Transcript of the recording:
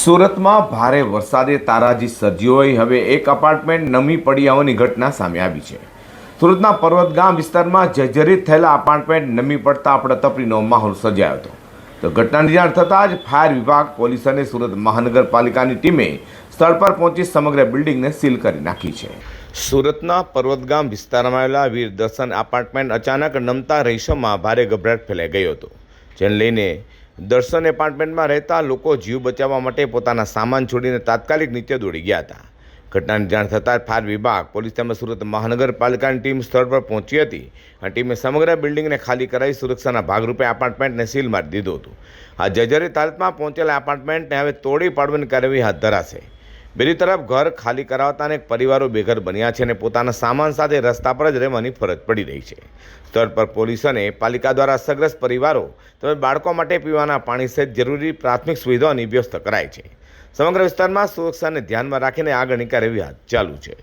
સુરતમાં ભારે વરસાદે તારાજી સર્જી હોય હવે એક અપાર્ટમેન્ટ નમી પડી હોવાની ઘટના સામે આવી છે। સુરતના પર્વતગામ વિસ્તારમાં જર્જરિત થયેલા અપાર્ટમેન્ટ નમી પડતા અફડાતફડીનો માહોલ સર્જાયો હતો। તો ઘટનાની જાણ થતાં જ ફાયર વિભાગ, પોલીસ અને સુરત મહાનગરપાલિકાની ટીમે સ્થળ પર પહોંચી સમગ્ર બિલ્ડિંગને સીલ કરી નાખી છે। સુરતના પર્વતગામ વિસ્તારમાં આવેલા વીર દર્શન અપાર્ટમેન્ટ અચાનક નમતા રહીશોમાં ભારે ગભરાટ ફેલાઈ ગયો હતો, જેને લઈને દર્શન એપાર્ટમેન્ટમાં રહેતા લોકો જીવ બચાવવા માટે પોતાના સામાન છોડીને તાત્કાલિક નીચે દોડી ગયા હતા। ઘટનાની જાણ થતાં ફાયર વિભાગ, પોલીસ તેમજ સુરત મહાનગરપાલિકાની ટીમ સ્થળ પર પહોંચી હતી અને ટીમે સમગ્ર બિલ્ડિંગને ખાલી કરાવી સુરક્ષાના ભાગરૂપે એપાર્ટમેન્ટને સીલ મારી દીધું હતું। આ જર્જરિત હાલતમાં પહોંચેલા એપાર્ટમેન્ટને હવે તોડી પાડવાની કાર્યવાહી હાથ ધરાશે। બીજી તરફ ઘર ખાલી કરાવતા અનેક પરિવારો બેઘર બન્યા છે અને પોતાના સામાન સાથે રસ્તા પર જ રહેવાની ફરજ પડી રહી છે। સ્થળ પર પોલીસ અને પાલિકા દ્વારા અસરગ્રસ્ત પરિવારો તેમજ બાળકો માટે પીવાના પાણી સહિત જરૂરી પ્રાથમિક સુવિધાઓની વ્યવસ્થા કરાઈ છે। સમગ્ર વિસ્તારમાં સુરક્ષાને ધ્યાનમાં રાખીને આગળની કાર્યવાહી ચાલુ છે।